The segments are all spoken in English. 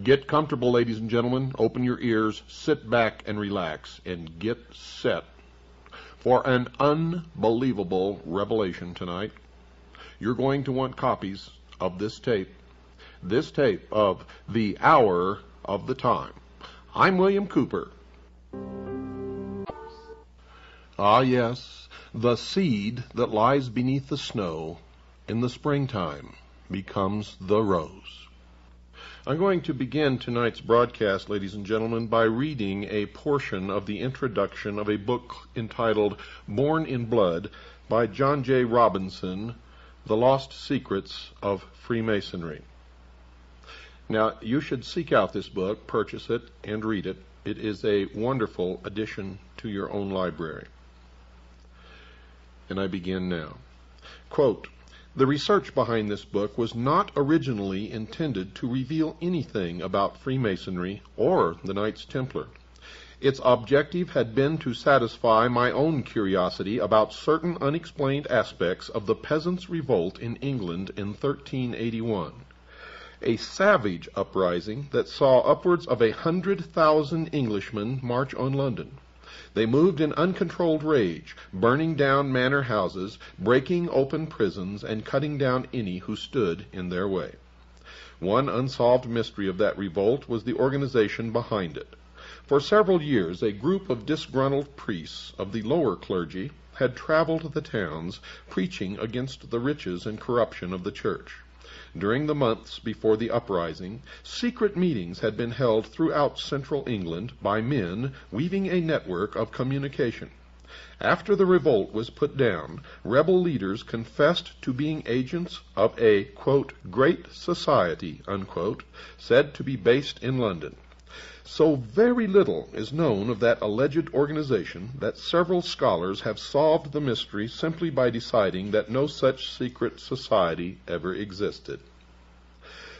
Get comfortable, ladies and gentlemen. Open your ears, sit back and relax, and get set for an unbelievable revelation tonight. You're going to want copies of this tape of The Hour of the Time. I'm William Cooper. Ah, yes, the seed that lies beneath the snow in the springtime becomes the rose. I'm going to begin tonight's broadcast, ladies and gentlemen, by reading a portion of the introduction of a book entitled Born in Blood by John J. Robinson, The Lost Secrets of Freemasonry. Now, you should seek out this book, purchase it, and read it. It is a wonderful addition to your own library. And I begin now. Quote, "The research behind this book was not originally intended to reveal anything about Freemasonry or the Knights Templar. Its objective had been to satisfy my own curiosity about certain unexplained aspects of the Peasants' Revolt in England in 1381, a savage uprising that saw upwards of 100,000 Englishmen march on London. They moved in uncontrolled rage, burning down manor houses, breaking open prisons, and cutting down any who stood in their way. One unsolved mystery of that revolt was the organization behind it. For several years, a group of disgruntled priests of the lower clergy had traveled the towns, preaching against the riches and corruption of the church. During the months before the uprising, secret meetings had been held throughout central England by men weaving a network of communication. After the revolt was put down, rebel leaders confessed to being agents of a, quote, great society, unquote, said to be based in London. So very little is known of that alleged organization that several scholars have solved the mystery simply by deciding that no such secret society ever existed.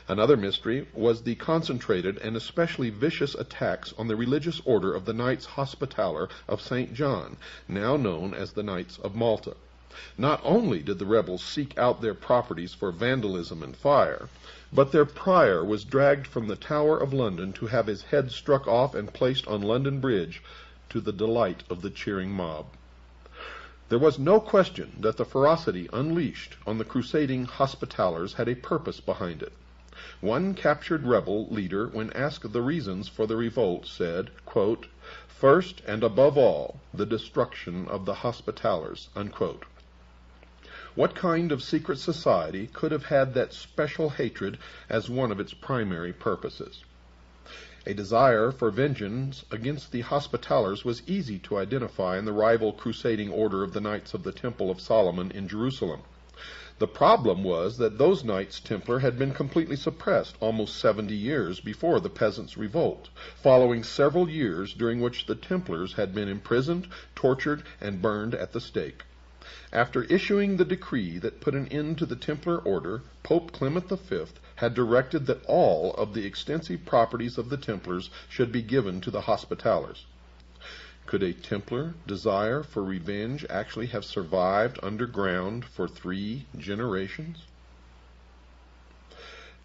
Another mystery was the concentrated and especially vicious attacks on the religious order of the Knights Hospitaller of St. John, now known as the Knights of Malta. Not only did the rebels seek out their properties for vandalism and fire, but their prior was dragged from the Tower of London to have his head struck off and placed on London Bridge, to the delight of the cheering mob. There was no question that the ferocity unleashed on the crusading Hospitallers had a purpose behind it. One captured rebel leader, when asked the reasons for the revolt, said, quote, "First and above all, the destruction of the Hospitallers," unquote. What kind of secret society could have had that special hatred as one of its primary purposes? A desire for vengeance against the Hospitallers was easy to identify in the rival crusading order of the Knights of the Temple of Solomon in Jerusalem. The problem was that those Knights Templar had been completely suppressed almost 70 years before the Peasants' Revolt, following several years during which the Templars had been imprisoned, tortured, and burned at the stake. After issuing the decree that put an end to the Templar order, Pope Clement V had directed that all of the extensive properties of the Templars should be given to the Hospitallers. Could a Templar desire for revenge actually have survived underground for 3 generations?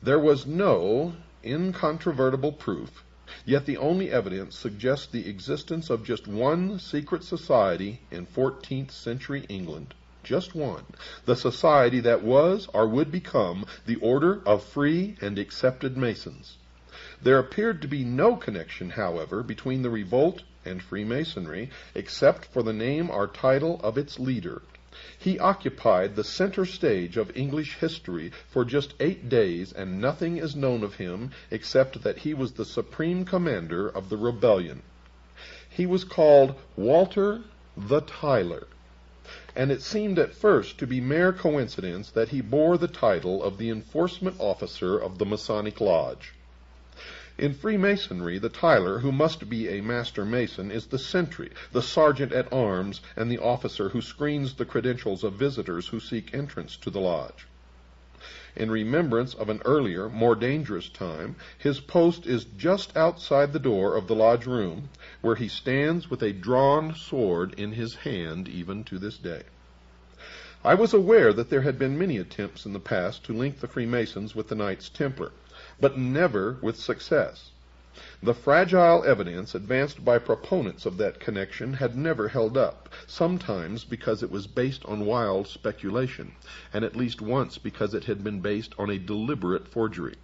There was no incontrovertible proof, yet the only evidence suggests the existence of just one secret society in 14th century England. Just one. The society that was or would become the Order of Free and Accepted Masons. There appeared to be no connection, however, between the revolt and Freemasonry, except for the name or title of its leader. He occupied the center stage of English history for just 8 days, and nothing is known of him except that he was the supreme commander of the rebellion. He was called Walter the Tyler, and it seemed at first to be mere coincidence that he bore the title of the enforcement officer of the Masonic Lodge. In Freemasonry, the Tyler, who must be a master mason, is the sentry, the sergeant-at-arms, and the officer who screens the credentials of visitors who seek entrance to the lodge. In remembrance of an earlier, more dangerous time, his post is just outside the door of the lodge room, where he stands with a drawn sword in his hand even to this day. I was aware that there had been many attempts in the past to link the Freemasons with the Knights Templar, but never with success. The fragile evidence advanced by proponents of that connection had never held up, sometimes because it was based on wild speculation, and at least once because it had been based on a deliberate forgery.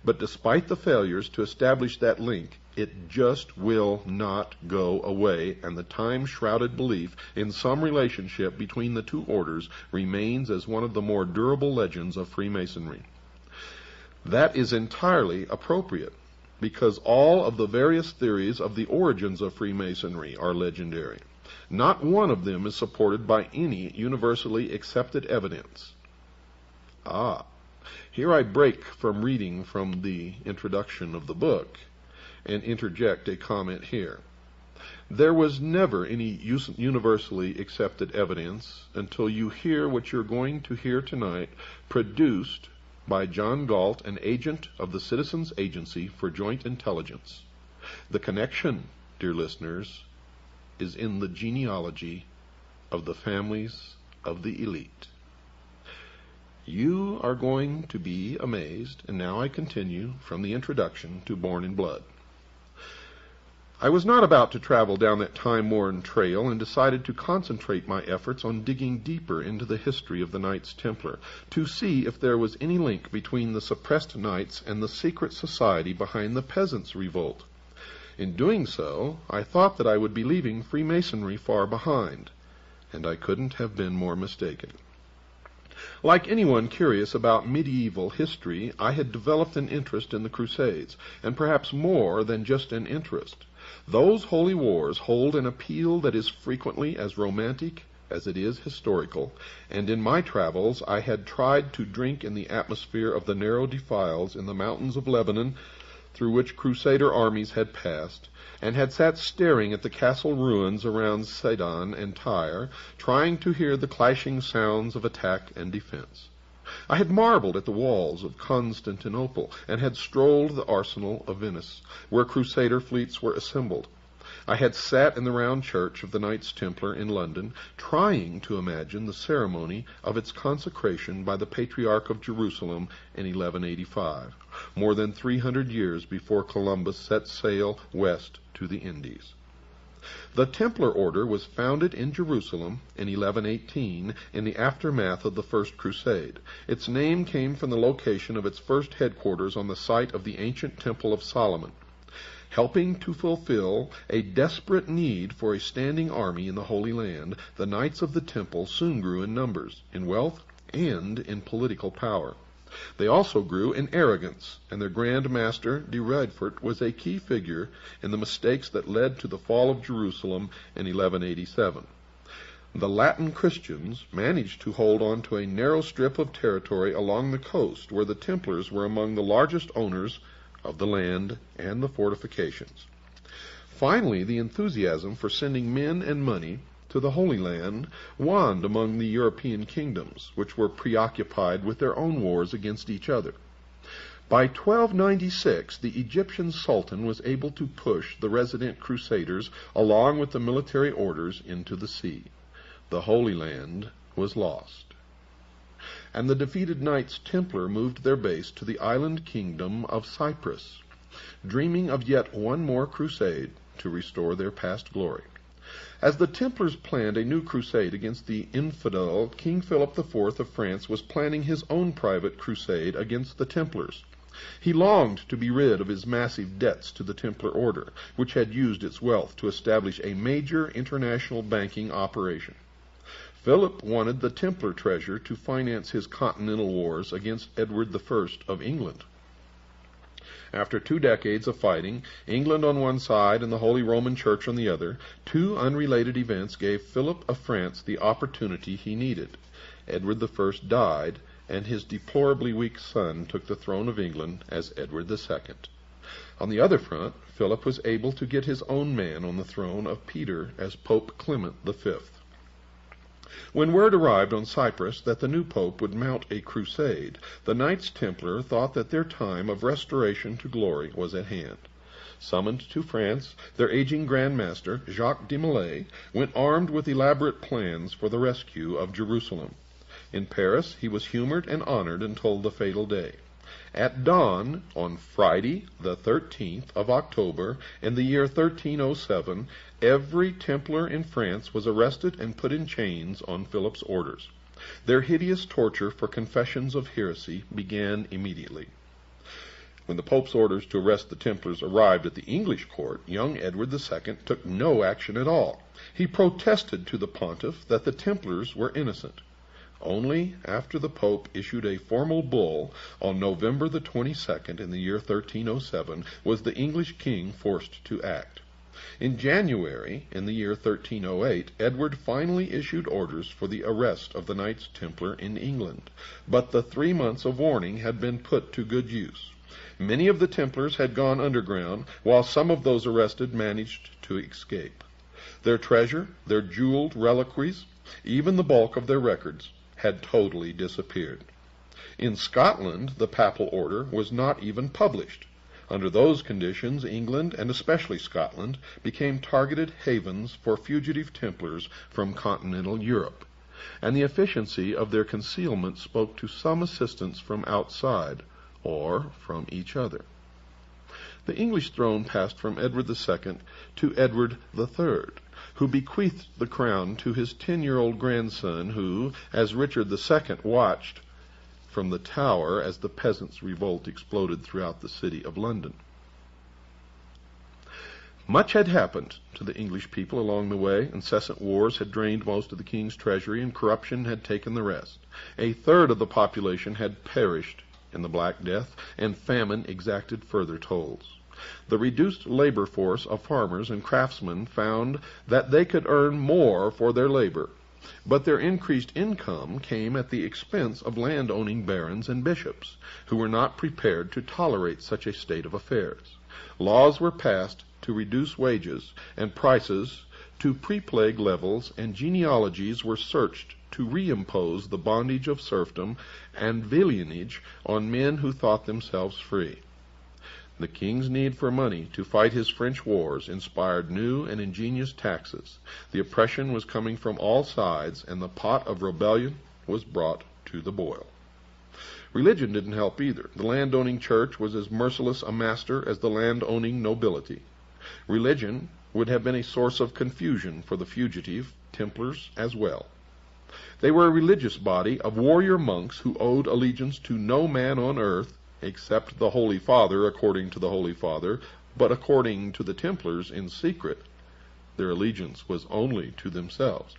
But despite the failures to establish that link, it just will not go away, and the time-shrouded belief in some relationship between the two orders remains as one of the more durable legends of Freemasonry. That is entirely appropriate, because all of the various theories of the origins of Freemasonry are legendary. Not one of them is supported by any universally accepted evidence. Here I break from reading from the introduction of the book and interject a comment here. There was never any universally accepted evidence until you hear what you're going to hear tonight, produced by John Galt, an agent of the Citizens Agency for Joint Intelligence. The connection, dear listeners, is in the genealogy of the families of the elite. You are going to be amazed, and now I continue from the introduction to Born in Blood. I was not about to travel down that time-worn trail, and decided to concentrate my efforts on digging deeper into the history of the Knights Templar, to see if there was any link between the suppressed knights and the secret society behind the Peasants' Revolt. In doing so, I thought that I would be leaving Freemasonry far behind, and I couldn't have been more mistaken. Like anyone curious about medieval history, I had developed an interest in the Crusades, and perhaps more than just an interest. Those holy wars hold an appeal that is frequently as romantic as it is historical, and in my travels I had tried to drink in the atmosphere of the narrow defiles in the mountains of Lebanon through which Crusader armies had passed, and had sat staring at the castle ruins around Sidon and Tyre, trying to hear the clashing sounds of attack and defense. I had marveled at the walls of Constantinople, and had strolled the arsenal of Venice, where Crusader fleets were assembled. I had sat in the round church of the Knights Templar in London, trying to imagine the ceremony of its consecration by the Patriarch of Jerusalem in 1185, more than 300 years before Columbus set sail west to the Indies. The Templar Order was founded in Jerusalem in 1118 in the aftermath of the First Crusade. Its name came from the location of its first headquarters on the site of the ancient Temple of Solomon. Helping to fulfill a desperate need for a standing army in the Holy Land, the Knights of the Temple soon grew in numbers, in wealth, and in political power. They also grew in arrogance, and their Grand Master de Radfort was a key figure in the mistakes that led to the fall of Jerusalem in 1187. The Latin Christians managed to hold on to a narrow strip of territory along the coast, where the Templars were among the largest owners of the land and the fortifications. Finally, the enthusiasm for sending men and money to the Holy Land waned among the European kingdoms, which were preoccupied with their own wars against each other. By 1296, the Egyptian Sultan was able to push the resident Crusaders along with the military orders into the sea. The Holy Land was lost, and the defeated Knights Templar moved their base to the island kingdom of Cyprus, dreaming of yet one more crusade to restore their past glory. As the Templars planned a new crusade against the infidel, King Philip IV of France was planning his own private crusade against the Templars. He longed to be rid of his massive debts to the Templar order, which had used its wealth to establish a major international banking operation. Philip wanted the Templar treasure to finance his continental wars against Edward I of England. After 2 decades of fighting, England on one side and the Holy Roman Church on the other, 2 unrelated events gave Philip of France the opportunity he needed. Edward I died, and his deplorably weak son took the throne of England as Edward II. On the other front, Philip was able to get his own man on the throne of Peter as Pope Clement V. When word arrived on Cyprus that the new pope would mount a crusade, the Knights Templar thought that their time of restoration to glory was at hand. Summoned to France, their aging Grand Master, Jacques de Molay, went armed with elaborate plans for the rescue of Jerusalem. In Paris, he was humored and honored until the fatal day. At dawn, on Friday, the 13th of October, in the year 1307, every Templar in France was arrested and put in chains on Philip's orders. Their hideous torture for confessions of heresy began immediately. When the Pope's orders to arrest the Templars arrived at the English court, young Edward II took no action at all. He protested to the pontiff that the Templars were innocent. Only after the Pope issued a formal bull on November the 22nd in the year 1307 was the English king forced to act. In January, in the year 1308, Edward finally issued orders for the arrest of the Knights Templar in England, but the 3 months of warning had been put to good use. Many of the Templars had gone underground, while some of those arrested managed to escape. Their treasure, their jeweled reliquaries, even the bulk of their records, had totally disappeared. In Scotland, the papal order was not even published. Under those conditions, England, and especially Scotland, became targeted havens for fugitive Templars from continental Europe, and the efficiency of their concealment spoke to some assistance from outside, or from each other. The English throne passed from Edward II to Edward III, who bequeathed the crown to his 10-year-old grandson, who, as Richard II watched from the Tower as the peasants' revolt exploded throughout the city of London. Much had happened to the English people along the way. Incessant wars had drained most of the king's treasury, and corruption had taken the rest. 1/3 of the population had perished in the Black Death, and famine exacted further tolls. The reduced labor force of farmers and craftsmen found that they could earn more for their labor, but their increased income came at the expense of land-owning barons and bishops, who were not prepared to tolerate such a state of affairs. Laws were passed to reduce wages and prices to pre-plague levels, and genealogies were searched to reimpose the bondage of serfdom and villeinage on men who thought themselves free. The king's need for money to fight his French wars inspired new and ingenious taxes. The oppression was coming from all sides, and the pot of rebellion was brought to the boil. Religion didn't help either. The landowning church was as merciless a master as the landowning nobility. Religion would have been a source of confusion for the fugitive Templars as well. They were a religious body of warrior monks who owed allegiance to no man on earth except the Holy Father, according to the Holy Father, but according to the Templars in secret, their allegiance was only to themselves.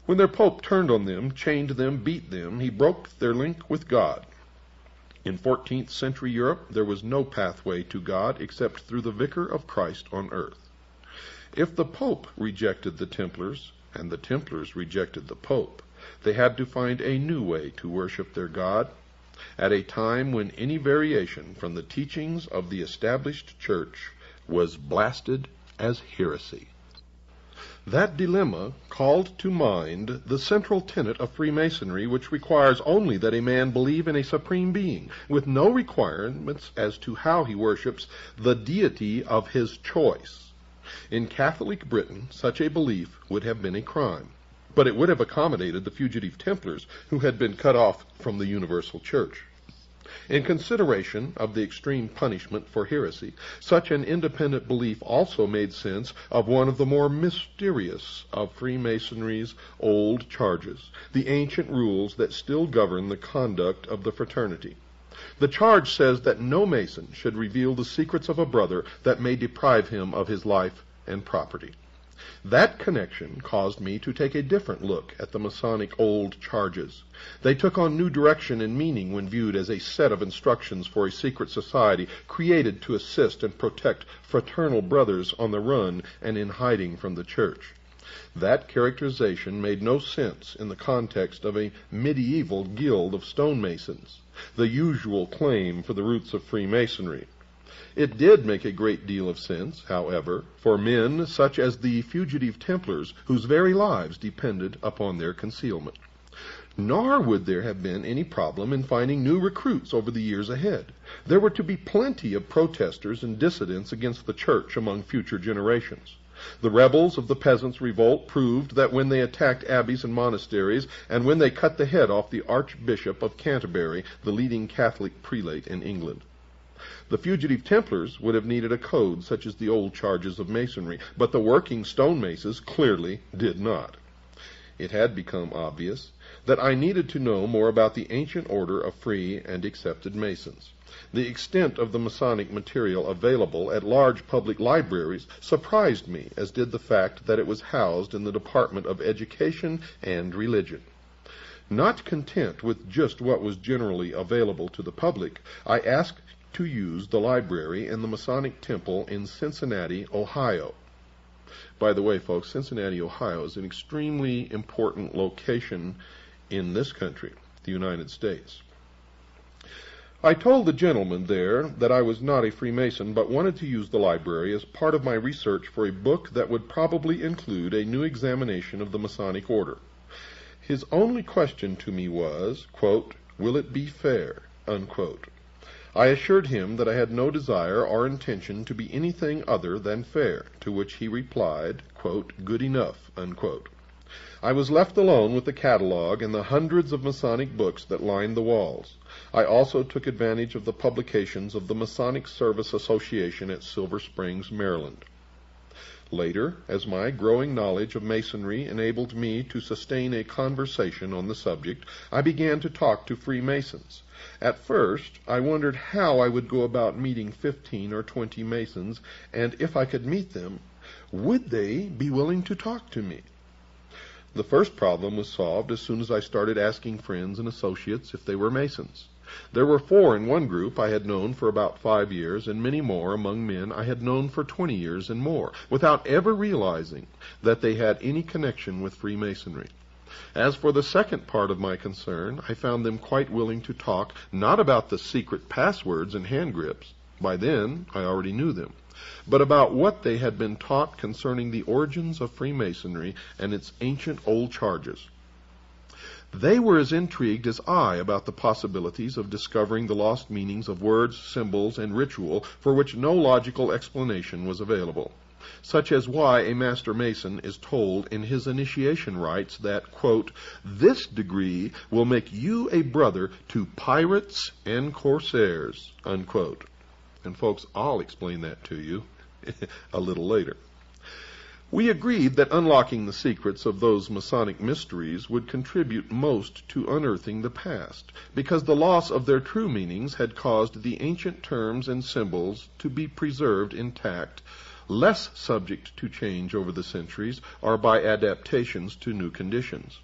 When their Pope turned on them, chained them, beat them, he broke their link with God. In 14th century Europe, there was no pathway to God except through the Vicar of Christ on earth. If the Pope rejected the Templars, and the Templars rejected the Pope, they had to find a new way to worship their God, at a time when any variation from the teachings of the established church was blasted as heresy. That dilemma called to mind the central tenet of Freemasonry, which requires only that a man believe in a supreme being, with no requirements as to how he worships the deity of his choice. In Catholic Britain, such a belief would have been a crime, but it would have accommodated the fugitive Templars who had been cut off from the universal church. In consideration of the extreme punishment for heresy, such an independent belief also made sense of one of the more mysterious of Freemasonry's old charges, the ancient rules that still govern the conduct of the fraternity. The charge says that no Mason should reveal the secrets of a brother that may deprive him of his life and property. That connection caused me to take a different look at the Masonic old charges. They took on new direction and meaning when viewed as a set of instructions for a secret society created to assist and protect fraternal brothers on the run and in hiding from the church. That characterization made no sense in the context of a medieval guild of stonemasons, the usual claim for the roots of Freemasonry. It did make a great deal of sense, however, for men such as the fugitive Templars, whose very lives depended upon their concealment. Nor would there have been any problem in finding new recruits over the years ahead. There were to be plenty of protesters and dissidents against the church among future generations. The rebels of the peasants' revolt proved that when they attacked abbeys and monasteries, and when they cut the head off the Archbishop of Canterbury, the leading Catholic prelate in England. The fugitive Templars would have needed a code such as the old charges of Masonry, but the working stonemason clearly did not. It had become obvious that I needed to know more about the ancient order of free and accepted Masons. The extent of the Masonic material available at large public libraries surprised me, as did the fact that it was housed in the Department of Education and Religion. Not content with just what was generally available to the public, I asked to use the library in the Masonic Temple in Cincinnati, Ohio. By the way, folks, Cincinnati, Ohio is an extremely important location in this country, the United States. I told the gentleman there that I was not a Freemason, but wanted to use the library as part of my research for a book that would probably include a new examination of the Masonic order. His only question to me was, quote, "Will it be fair?" unquote. I assured him that I had no desire or intention to be anything other than fair, to which he replied, quote, "Good enough," unquote. I was left alone with the catalog and the hundreds of Masonic books that lined the walls. I also took advantage of the publications of the Masonic Service Association at Silver Springs, Maryland. Later, as my growing knowledge of Masonry enabled me to sustain a conversation on the subject, I began to talk to Freemasons. At first, I wondered how I would go about meeting 15 or 20 Masons, and if I could meet them, would they be willing to talk to me? The first problem was solved as soon as I started asking friends and associates if they were Masons. There were 4 in one group I had known for about 5 years, and many more among men I had known for 20 years and more, without ever realizing that they had any connection with Freemasonry. As for the second part of my concern, I found them quite willing to talk, not about the secret passwords and hand grips, by then I already knew them, but about what they had been taught concerning the origins of Freemasonry and its ancient old charges. They were as intrigued as I about the possibilities of discovering the lost meanings of words, symbols, and ritual for which no logical explanation was available, such as why a Master Mason is told in his initiation rites that, quote, "This degree will make you a brother to pirates and corsairs," unquote. And folks, I'll explain that to you a little later. We agreed that unlocking the secrets of those Masonic mysteries would contribute most to unearthing the past, because the loss of their true meanings had caused the ancient terms and symbols to be preserved intact, less subject to change over the centuries or by adaptations to new conditions.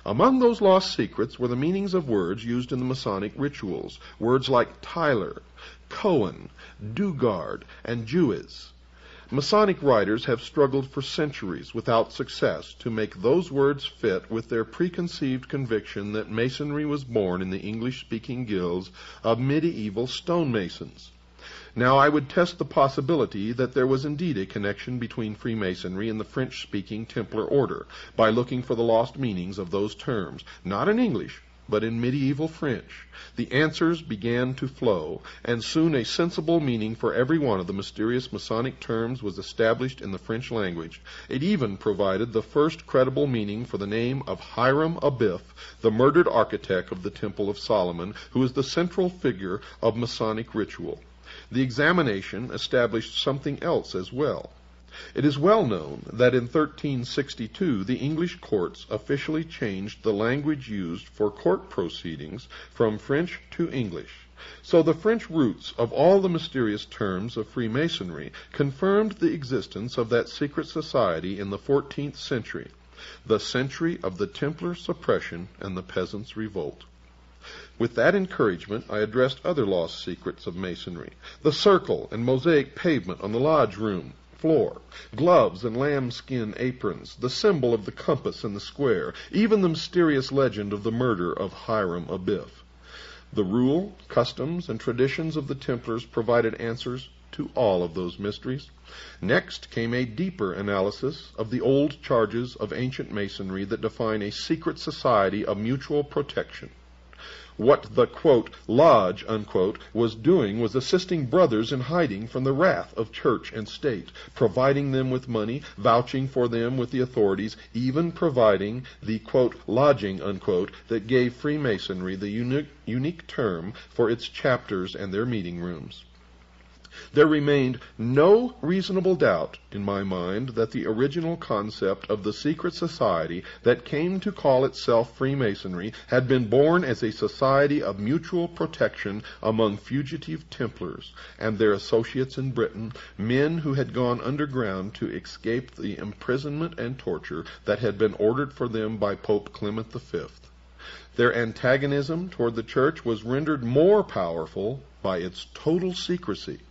Among those lost secrets were the meanings of words used in the Masonic rituals, words like Tyler, Cohen, Dugard, and Jewess. Masonic writers have struggled for centuries without success to make those words fit with their preconceived conviction that Masonry was born in the English-speaking guilds of medieval stonemasons. Now I would test the possibility that there was indeed a connection between Freemasonry and the French-speaking Templar order by looking for the lost meanings of those terms, not in English, but in medieval French. The answers began to flow, and soon a sensible meaning for every one of the mysterious Masonic terms was established in the French language. It even provided the first credible meaning for the name of Hiram Abiff, the murdered architect of the Temple of Solomon, who is the central figure of Masonic ritual. The examination established something else as well. It is well known that in 1362 the English courts officially changed the language used for court proceedings from French to English. So the French roots of all the mysterious terms of Freemasonry confirmed the existence of that secret society in the 14th century, the century of the Templar suppression and the peasants' revolt. With that encouragement, I addressed other lost secrets of Masonry: the circle and mosaic pavement on the lodge room floor, gloves and lambskin aprons, the symbol of the compass and the square, even the mysterious legend of the murder of Hiram Abiff. The rule, customs, and traditions of the Templars provided answers to all of those mysteries. Next came a deeper analysis of the old charges of ancient Masonry that define a secret society of mutual protection. What the, quote, lodge, unquote, was doing was assisting brothers in hiding from the wrath of church and state, providing them with money, vouching for them with the authorities, even providing the, quote, lodging, unquote, that gave Freemasonry the unique term for its chapters and their meeting rooms. There remained no reasonable doubt in my mind that the original concept of the secret society that came to call itself Freemasonry had been born as a society of mutual protection among fugitive Templars and their associates in Britain, men who had gone underground to escape the imprisonment and torture that had been ordered for them by Pope Clement V. Their antagonism toward the Church was rendered more powerful by its total secrecy.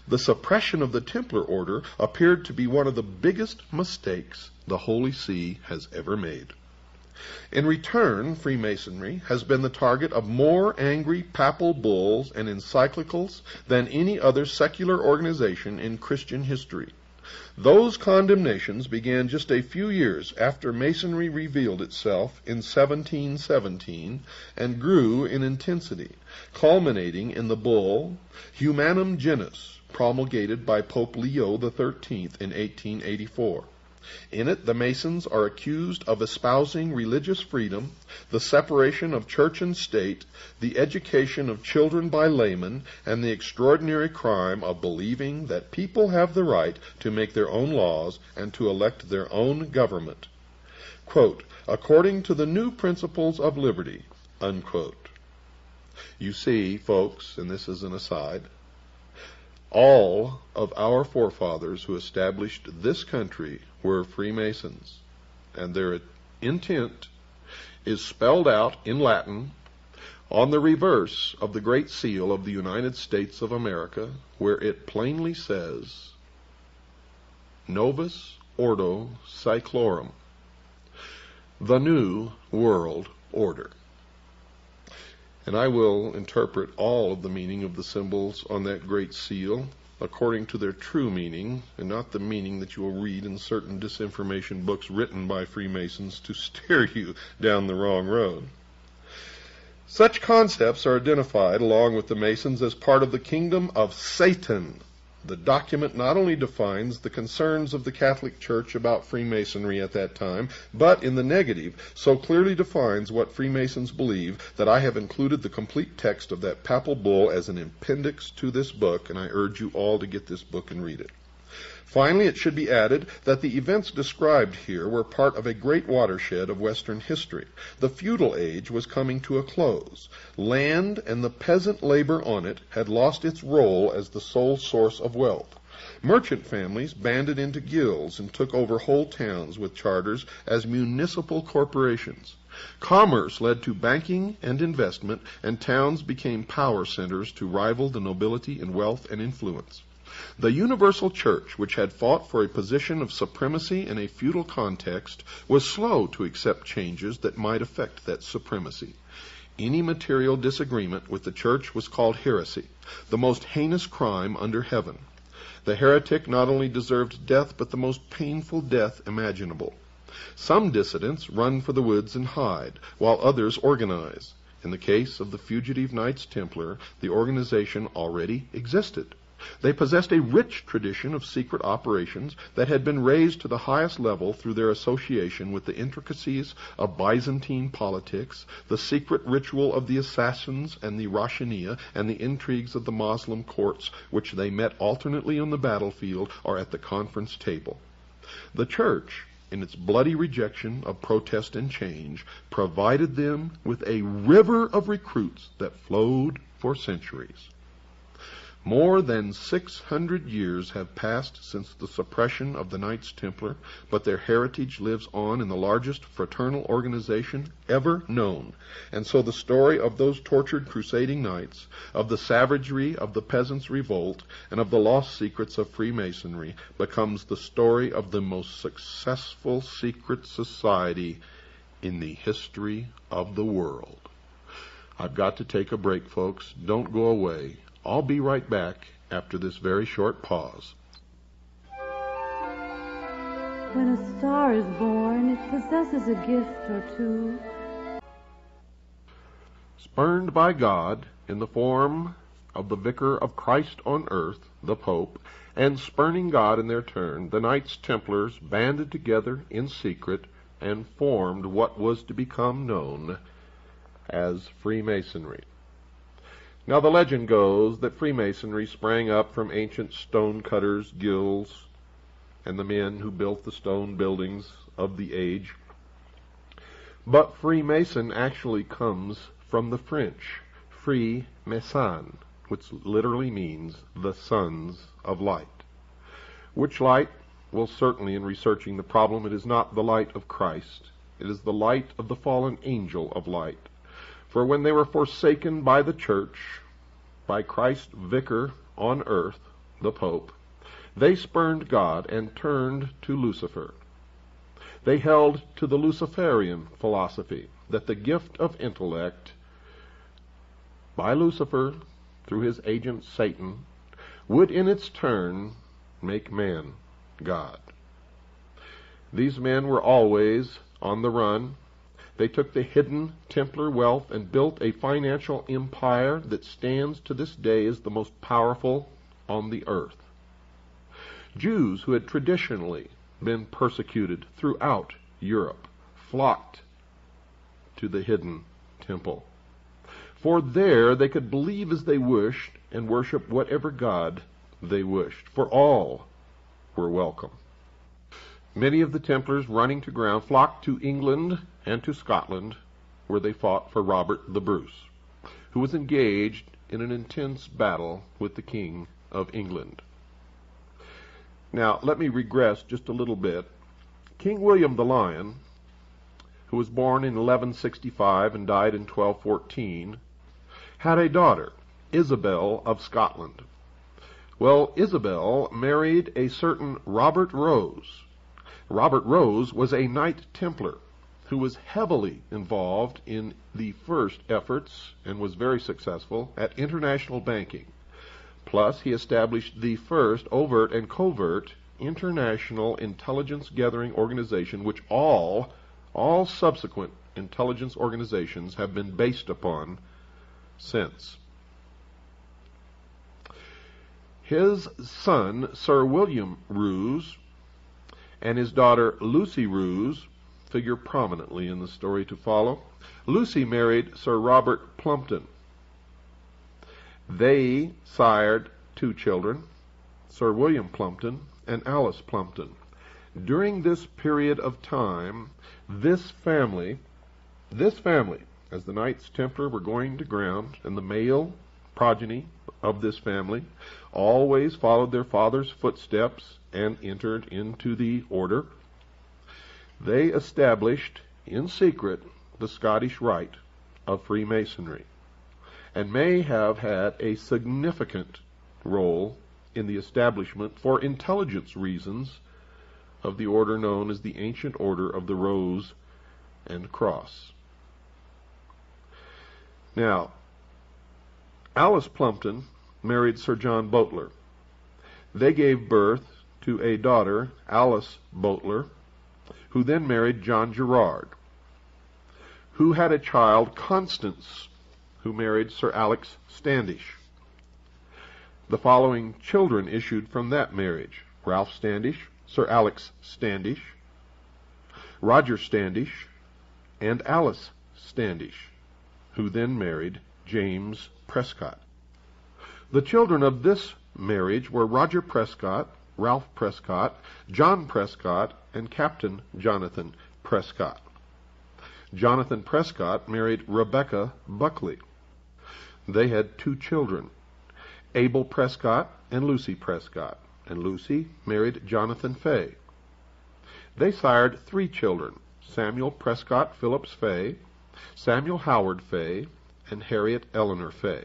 The suppression of the Templar order appeared to be one of the biggest mistakes the Holy See has ever made. In return, Freemasonry has been the target of more angry papal bulls and encyclicals than any other secular organization in Christian history. Those condemnations began just a few years after Masonry revealed itself in 1717 and grew in intensity, culminating in the bull Humanum Genus, promulgated by Pope Leo XIII in 1884. In it, the Masons are accused of espousing religious freedom, the separation of church and state, the education of children by laymen, and the extraordinary crime of believing that people have the right to make their own laws and to elect their own government, quote, according to the new principles of liberty, unquote. You see, folks, and this is an aside, all of our forefathers who established this country were Freemasons, and their intent is spelled out in Latin on the reverse of the Great Seal of the United States of America, where it plainly says, Novus Ordo Seclorum, the New World Order. And I will interpret all of the meaning of the symbols on that great seal according to their true meaning, and not the meaning that you will read in certain disinformation books written by Freemasons to steer you down the wrong road. Such concepts are identified along with the Masons as part of the kingdom of Satan. The document not only defines the concerns of the Catholic Church about Freemasonry at that time, but in the negative, so clearly defines what Freemasons believe that I have included the complete text of that papal bull as an appendix to this book, and I urge you all to get this book and read it. Finally, it should be added that the events described here were part of a great watershed of Western history. The feudal age was coming to a close. Land and the peasant labor on it had lost its role as the sole source of wealth. Merchant families banded into guilds and took over whole towns with charters as municipal corporations. Commerce led to banking and investment, and towns became power centers to rival the nobility in wealth and influence. The universal church, which had fought for a position of supremacy in a feudal context, was slow to accept changes that might affect that supremacy. Any material disagreement with the church was called heresy, the most heinous crime under heaven. The heretic not only deserved death, but the most painful death imaginable. Some dissidents run for the woods and hide, while others organize. In the case of the fugitive Knights Templar, the organization already existed. They possessed a rich tradition of secret operations that had been raised to the highest level through their association with the intricacies of Byzantine politics, the secret ritual of the assassins and the Rashaniya, and the intrigues of the Moslem courts, which they met alternately on the battlefield or at the conference table. The Church, in its bloody rejection of protest and change, provided them with a river of recruits that flowed for centuries. More than 600 years have passed since the suppression of the Knights Templar, but their heritage lives on in the largest fraternal organization ever known. And so the story of those tortured crusading knights, of the savagery of the peasants' revolt, and of the lost secrets of Freemasonry becomes the story of the most successful secret society in the history of the world. I've got to take a break, folks. Don't go away. I'll be right back after this very short pause. When a star is born, it possesses a gift or two. Spurned by God in the form of the Vicar of Christ on earth, the Pope, and spurning God in their turn, the Knights Templars banded together in secret and formed what was to become known as Freemasonry. Now the legend goes that Freemasonry sprang up from ancient stone-cutters' guilds and the men who built the stone buildings of the age. But Freemason actually comes from the French, Free Mason, which literally means the sons of light. Which light? Well, certainly in researching the problem, it is not the light of Christ. It is the light of the fallen angel of light. For when they were forsaken by the church, by Christ's vicar on earth, the Pope, they spurned God and turned to Lucifer. They held to the Luciferian philosophy that the gift of intellect by Lucifer through his agent Satan would in its turn make man God. These men were always on the run. They took the hidden Templar wealth and built a financial empire that stands to this day as the most powerful on the earth. Jews who had traditionally been persecuted throughout Europe flocked to the hidden temple. For there they could believe as they wished and worship whatever God they wished, for all were welcome. Many of the Templars running to ground flocked to England and to Scotland, where they fought for Robert the Bruce, who was engaged in an intense battle with the King of England. Now, let me regress just a little bit. King William the Lion, who was born in 1165 and died in 1214, had a daughter, Isabel of Scotland. Well, Isabel married a certain Robert Rose. Robert Rose was a Knight Templar who was heavily involved in the first efforts and was very successful at international banking. Plus, he established the first overt and covert international intelligence gathering organization, which all subsequent intelligence organizations have been based upon since. His son, Sir William Roos, and his daughter Lucy Roos figure prominently in the story to follow. Lucy married Sir Robert Plumpton. They sired two children, Sir William Plumpton and Alice Plumpton. During this period of time, this family, as the Knights Templar were going to ground, and the male progeny of this family always followed their father's footsteps and entered into the order. They established in secret the Scottish Rite of Freemasonry, and may have had a significant role in the establishment, for intelligence reasons, of the order known as the Ancient Order of the Rose and Cross. Now, Alice Plumpton married Sir John Boteler. They gave birth to a daughter, Alice Boteler, who then married John Gerard, who had a child, Constance, who married Sir Alex Standish. The following children issued from that marriage: Ralph Standish, Sir Alex Standish, Roger Standish, and Alice Standish, who then married James Prescott. The children of this marriage were Roger Prescott, Ralph Prescott, John Prescott, and Captain Jonathan Prescott. Jonathan Prescott married Rebecca Buckley. They had 2 children, Abel Prescott and Lucy Prescott, and Lucy married Jonathan Fay. They sired 3 children, Samuel Prescott Phillips Fay, Samuel Howard Fay, and Harriet Eleanor Fay.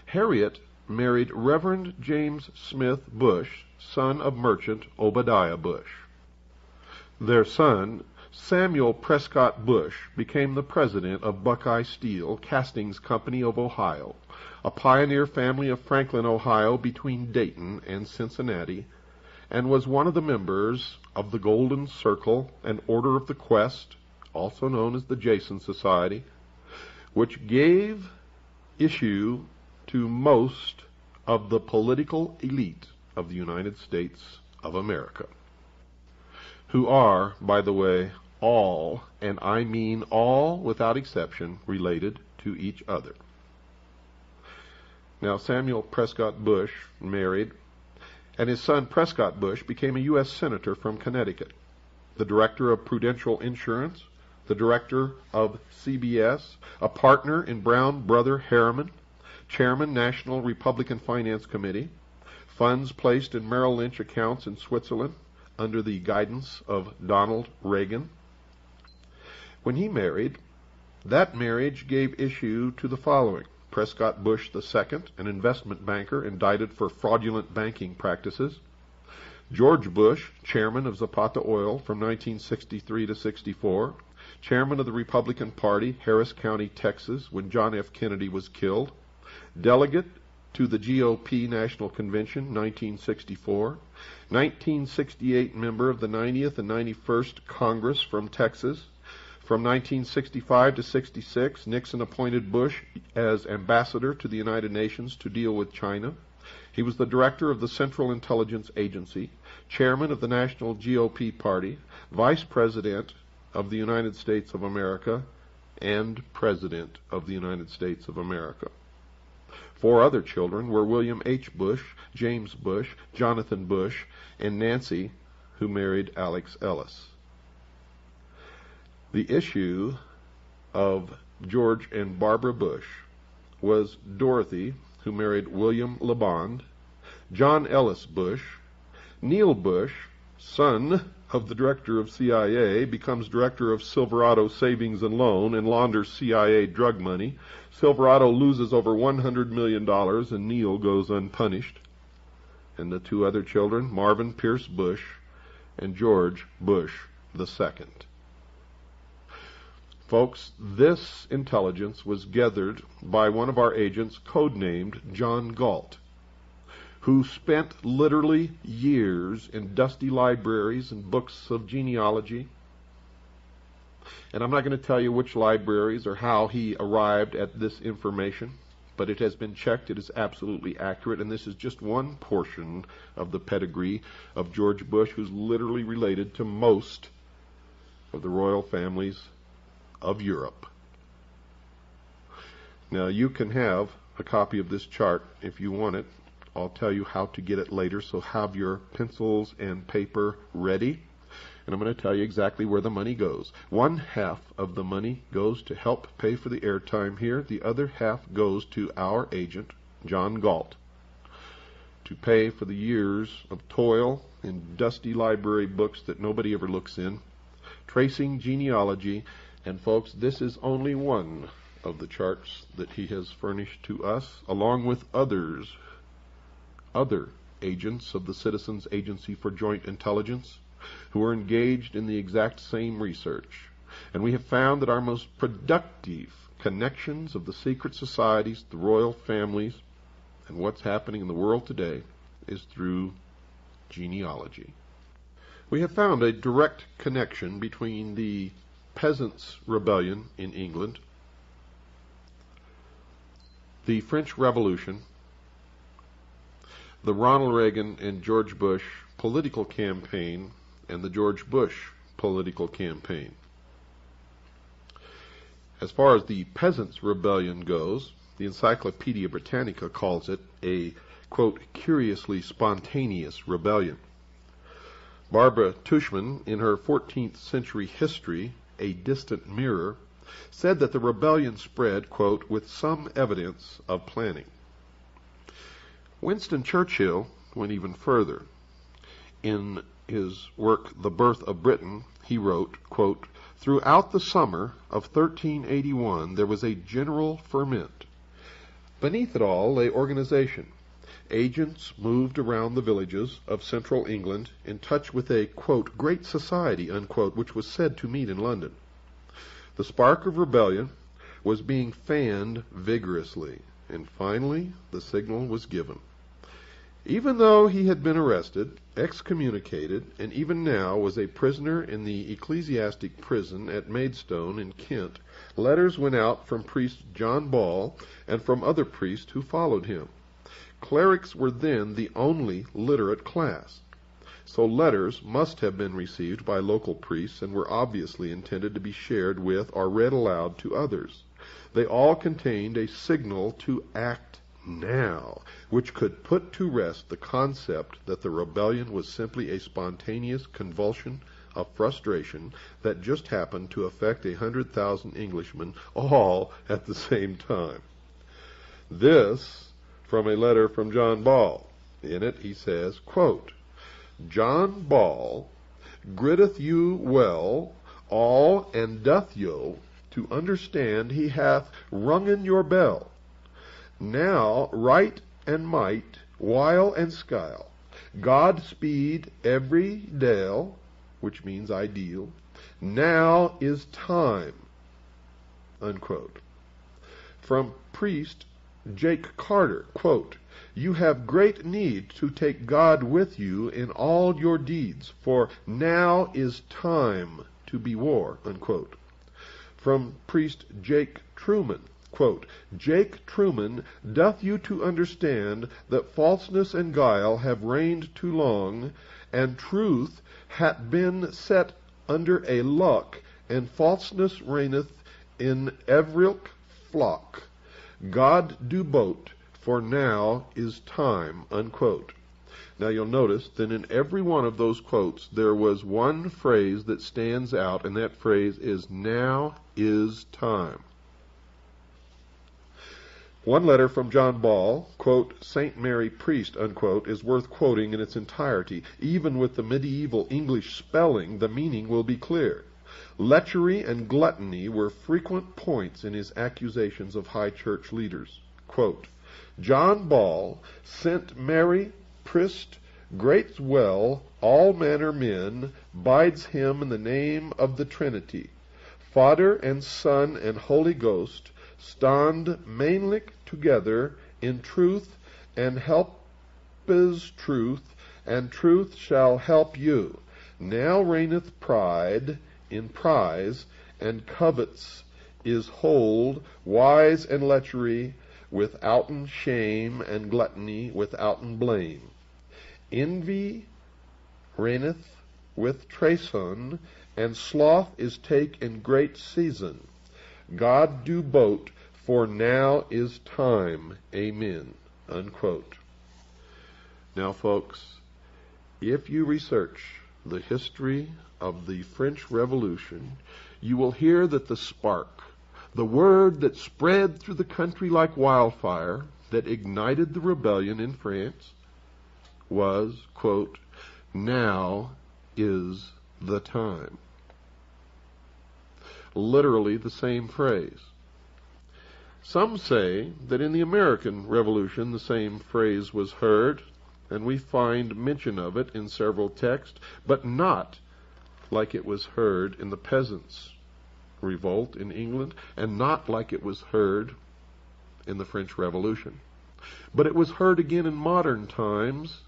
Harriet married Reverend James Smith Bush, son of merchant Obadiah Bush. Their son, Samuel Prescott Bush, became the president of Buckeye Steel Castings Company of Ohio, a pioneer family of Franklin, Ohio, between Dayton and Cincinnati, and was one of the members of the Golden Circle and Order of the Quest, also known as the Jason Society, which gave issue to most of the political elite of the United States of America, who are, by the way, all, and I mean all without exception, related to each other. Now, Samuel Prescott Bush married, and his son Prescott Bush became a U.S. Senator from Connecticut, the director of Prudential Insurance, the director of CBS, a partner in Brown Brother Harriman, chairman National Republican Finance Committee, funds placed in Merrill Lynch accounts in Switzerland under the guidance of Donald Reagan. When he married, that marriage gave issue to the following: Prescott Bush II, an investment banker indicted for fraudulent banking practices; George Bush, chairman of Zapata Oil from 1963 to 64, chairman of the Republican Party, Harris County, Texas, when John F. Kennedy was killed; delegate to the GOP National Convention, 1964, 1968 member of the 90th and 91st Congress from Texas. From 1965 to 66, Nixon appointed Bush as ambassador to the United Nations to deal with China. He was the director of the Central Intelligence Agency, chairman of the National GOP Party, vice president of the United States of America, and president of the United States of America. 4 other children were William H. Bush, James Bush, Jonathan Bush, and Nancy, who married Alex Ellis. The issue of George and Barbara Bush was Dorothy, who married William LeBond, John Ellis Bush, Neil Bush, son of the director of CIA, becomes director of Silverado Savings and Loan and launders CIA drug money. Silverado loses over $100 million and Neil goes unpunished. And the 2 other children, Marvin Pierce Bush and George Bush II. Folks, this intelligence was gathered by one of our agents, codenamed John Galt, who spent literally years in dusty libraries and books of genealogy. And I'm not going to tell you which libraries or how he arrived at this information, but it has been checked. It is absolutely accurate, and this is just one portion of the pedigree of George Bush, who's literally related to most of the royal families of Europe. Now, you can have a copy of this chart if you want it. I'll tell you how to get it later, so have your pencils and paper ready. And I'm going to tell you exactly where the money goes. 1/2 of the money goes to help pay for the airtime here. The other half goes to our agent, John Galt, to pay for the years of toil in dusty library books that nobody ever looks in, tracing genealogy. And folks, this is only one of the charts that he has furnished to us, along with other agents of the Citizens Agency for Joint Intelligence who are engaged in the exact same research. And we have found that our most productive connections of the secret societies, the royal families, and what's happening in the world today is through genealogy. We have found a direct connection between the Peasants' Rebellion in England, the French Revolution, the Ronald Reagan and George Bush political campaign, and the George Bush political campaign. As far as the Peasants' Rebellion goes, the Encyclopedia Britannica calls it a, quote, curiously spontaneous rebellion. Barbara Tushman, in her 14th century history, A Distant Mirror, said that the rebellion spread, quote, with some evidence of planning. Winston Churchill went even further. In his work, The Birth of Britain, he wrote, quote, throughout the summer of 1381 there was a general ferment. Beneath it all lay organization. Agents moved around the villages of central England in touch with a, quote, great society, unquote, which was said to meet in London. The spark of rebellion was being fanned vigorously, and finally the signal was given. Even though he had been arrested, excommunicated, and even now was a prisoner in the ecclesiastic prison at Maidstone in Kent, letters went out from priest John Ball and from other priests who followed him. Clerics were then the only literate class, so letters must have been received by local priests and were obviously intended to be shared with or read aloud to others. They all contained a signal to act now, which could put to rest the concept that the rebellion was simply a spontaneous convulsion of frustration that just happened to affect 100,000 Englishmen all at the same time. This from a letter from John Ball. In it he says, quote, John Ball gritteth you well all and doth yo to understand he hath rungen your bell. Now right and might, while and skyle, God speed every dale, which means ideal. Now is time, unquote. From priest Jake Carter, quote, you have great need to take God with you in all your deeds, for now is time to be war, unquote. From priest Jake Truman, quote, Jake Truman doth you to understand that falseness and guile have reigned too long, and truth hath been set under a lock, and falseness reigneth in everilk flock. God do bote, for now is time, unquote. Now you'll notice that in every one of those quotes there was one phrase that stands out, and that phrase is now is time. One letter from John Ball, quote, St. Mary Priest, unquote, is worth quoting in its entirety. Even with the medieval English spelling, the meaning will be clear. Lechery and gluttony were frequent points in his accusations of high church leaders. Quote, John Ball sent Mary Priest great well all manner men, bides him in the name of the Trinity. Father and Son and Holy Ghost stand mainly together in truth, and helpes truth, and truth shall help you. Now reigneth pride in prize, and covets is hold, wise and lechery, withouten shame, and gluttony withouten blame. Envy reigneth with treason, and sloth is take in great season. God do bote, for now is time. Amen. Unquote. Now, folks, if you research the history of the French Revolution, you will hear that the spark, the word that spread through the country like wildfire, that ignited the rebellion in France, was, quote, now is the time. Literally the same phrase. Some say that in the American Revolution the same phrase was heard, and we find mention of it in several texts, but not like it was heard in the Peasants' Revolt in England, and not like it was heard in the French Revolution. But it was heard again in modern times.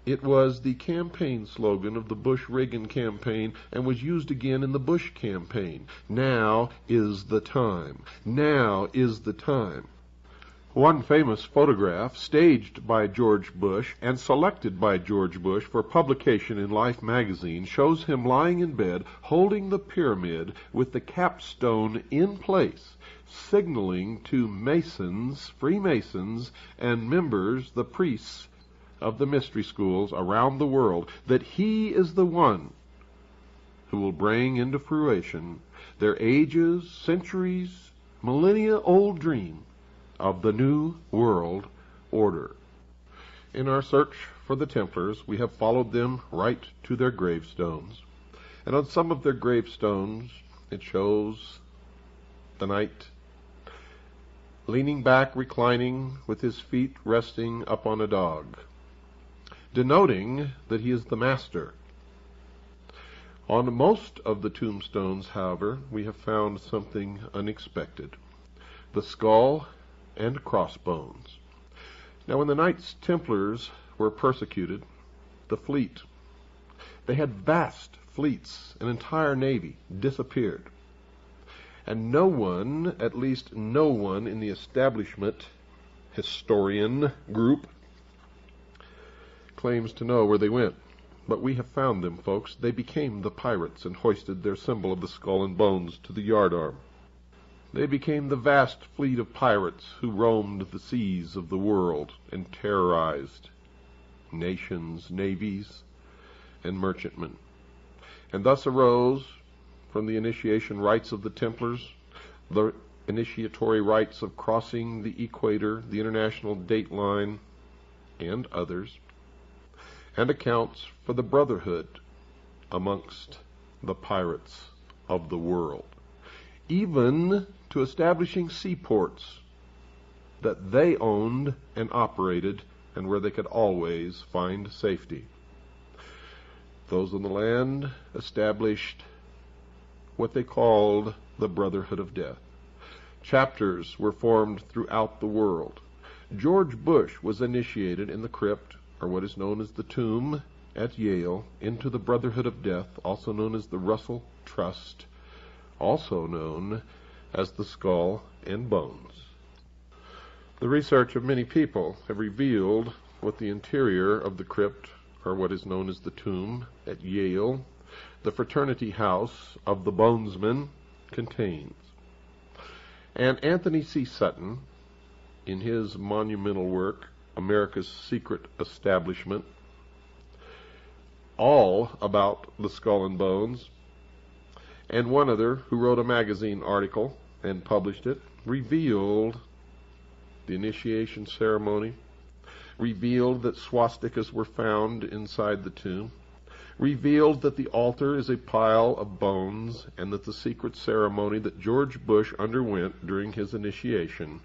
It was the campaign slogan of the Bush-Reagan campaign and was used again in the Bush campaign. Now is the time. Now is the time. One famous photograph, staged by George Bush and selected by George Bush for publication in Life magazine, shows him lying in bed holding the pyramid with the capstone in place, signaling to Masons, Freemasons, and members, the priests, of the mystery schools around the world, that he is the one who will bring into fruition their ages, centuries, millennia-old dream of the New World Order. In our search for the Templars, we have followed them right to their gravestones. And on some of their gravestones, it shows the knight leaning back, reclining, with his feet resting up on a dog, denoting that he is the master. On most of the tombstones, however, we have found something unexpected: the skull and crossbones. Now, when the Knights Templars were persecuted, the fleet, they had vast fleets, an entire navy, disappeared. And no one, at least no one in the establishment historian group, claims to know where they went. But we have found them, folks. They became the pirates and hoisted their symbol of the skull and bones to the yardarm. They became the vast fleet of pirates who roamed the seas of the world and terrorized nations, navies, and merchantmen. And thus arose, from the initiation rites of the Templars, the initiatory rites of crossing the equator, the international date line, and others, and accounts for the brotherhood amongst the pirates of the world, even to establishing seaports that they owned and operated and where they could always find safety. Those on the land established what they called the Brotherhood of Death. Chapters were formed throughout the world. George Bush was initiated in the crypt, or what is known as the tomb, at Yale, into the Brotherhood of Death, also known as the Russell Trust, also known as the Skull and Bones. The research of many people have revealed what the interior of the crypt, or what is known as the tomb, at Yale, the fraternity house of the Bonesmen, contains. And Anthony C. Sutton, in his monumental work, America's Secret Establishment, all about the skull and bones, and one other who wrote a magazine article and published it, revealed the initiation ceremony, revealed that swastikas were found inside the tomb, revealed that the altar is a pile of bones, and that the secret ceremony that George Bush underwent during his initiation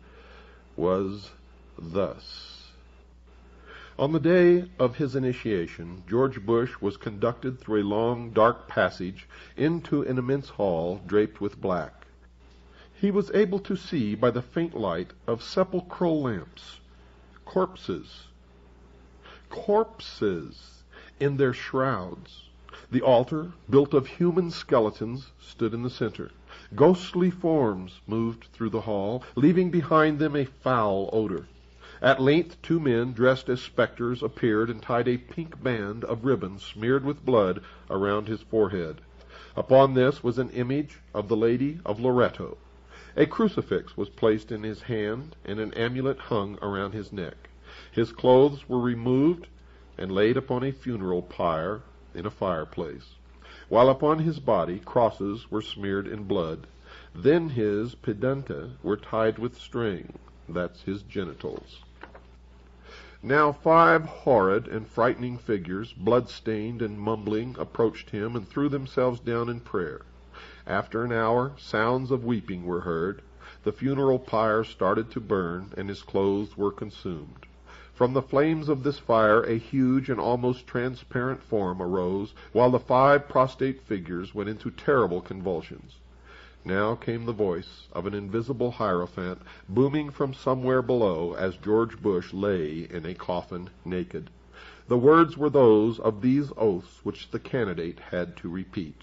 was thus. On the day of his initiation, George Bush was conducted through a long, dark passage into an immense hall draped with black. He was able to see by the faint light of sepulchral lamps corpses in their shrouds. The altar, built of human skeletons, stood in the center. Ghostly forms moved through the hall, leaving behind them a foul odor. At length 2 men dressed as specters appeared and tied a pink band of ribbon smeared with blood around his forehead. Upon this was an image of the Lady of Loretto. A crucifix was placed in his hand, and an amulet hung around his neck. His clothes were removed and laid upon a funeral pyre in a fireplace, while upon his body crosses were smeared in blood. Then his pedunta were tied with string, that's his genitals. Now 5 horrid and frightening figures, blood-stained and mumbling, approached him and threw themselves down in prayer. After an hour, sounds of weeping were heard. The funeral pyre started to burn, and his clothes were consumed. From the flames of this fire a huge and almost transparent form arose, while the 5 prostrate figures went into terrible convulsions. Now came the voice of an invisible hierophant, booming from somewhere below as George Bush lay in a coffin naked. The words were those of these oaths which the candidate had to repeat.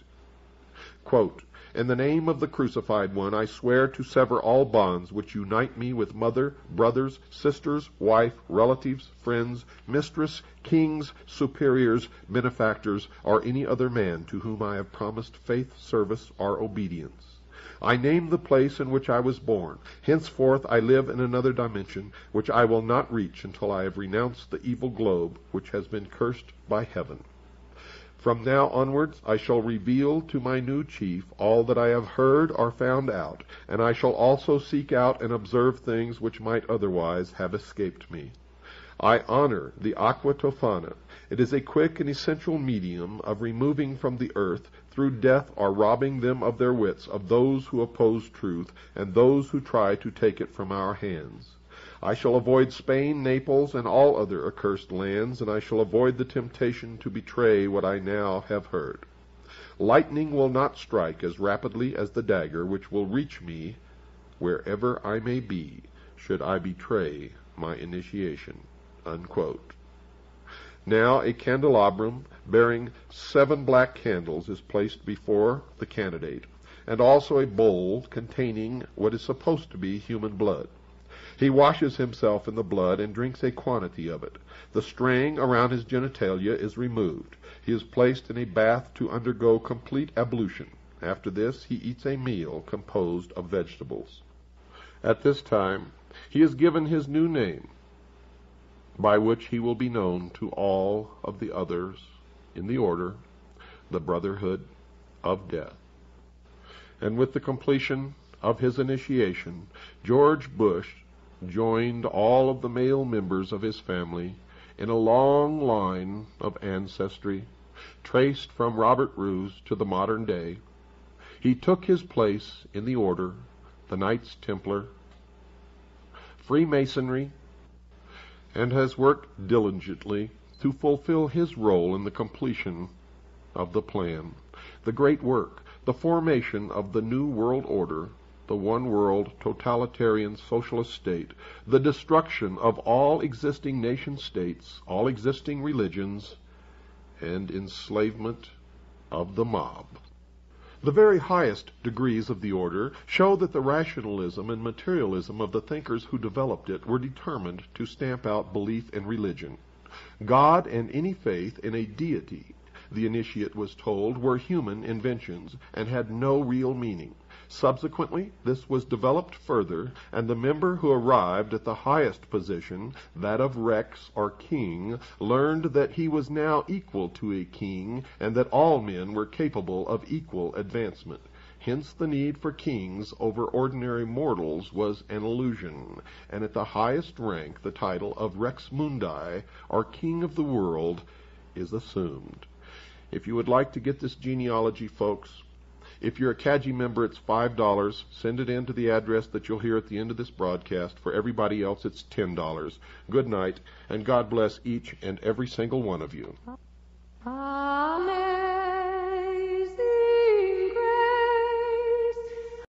Quote, "In the name of the crucified one, I swear to sever all bonds which unite me with mother, brothers, sisters, wife, relatives, friends, mistress, kings, superiors, benefactors, or any other man to whom I have promised faith, service, or obedience. I name the place in which I was born. Henceforth I live in another dimension, which I will not reach until I have renounced the evil globe which has been cursed by heaven. From now onwards I shall reveal to my new chief all that I have heard or found out, and I shall also seek out and observe things which might otherwise have escaped me. I honor the aqua tofana. It is a quick and essential medium of removing from the earth, through death or robbing them of their wits, of those who oppose truth, and those who try to take it from our hands. I shall avoid Spain, Naples, and all other accursed lands, and I shall avoid the temptation to betray what I now have heard. Lightning will not strike as rapidly as the dagger, which will reach me wherever I may be, should I betray my initiation." Unquote. Now a candelabrum bearing 7 black candles is placed before the candidate, and also a bowl containing what is supposed to be human blood. He washes himself in the blood and drinks a quantity of it. The string around his genitalia is removed. He is placed in a bath to undergo complete ablution. After this, he eats a meal composed of vegetables. At this time, he is given his new name, by which he will be known to all of the others in the order, the Brotherhood of Death. And with the completion of his initiation, George Bush joined all of the male members of his family in a long line of ancestry, traced from Robert Bruce to the modern day. He took his place in the order, the Knights Templar, Freemasonry, and has worked diligently to fulfill his role in the completion of the plan, the great work, the formation of the New World Order, the one-world totalitarian socialist state, the destruction of all existing nation-states, all existing religions, and enslavement of the mob. The very highest degrees of the order show that the rationalism and materialism of the thinkers who developed it were determined to stamp out belief in religion. God and any faith in a deity, the initiate was told, were human inventions and had no real meaning. Subsequently, this was developed further, and the member who arrived at the highest position, that of Rex or king, learned that he was now equal to a king, and that all men were capable of equal advancement. Hence the need for kings over ordinary mortals was an illusion, and at the highest rank the title of Rex Mundi, or King of the World, is assumed. If you would like to get this genealogy, folks, if you're a CAGI member, it's $5. Send it in to the address that you'll hear at the end of this broadcast. For everybody else, it's $10. Good night, and God bless each and every single one of you.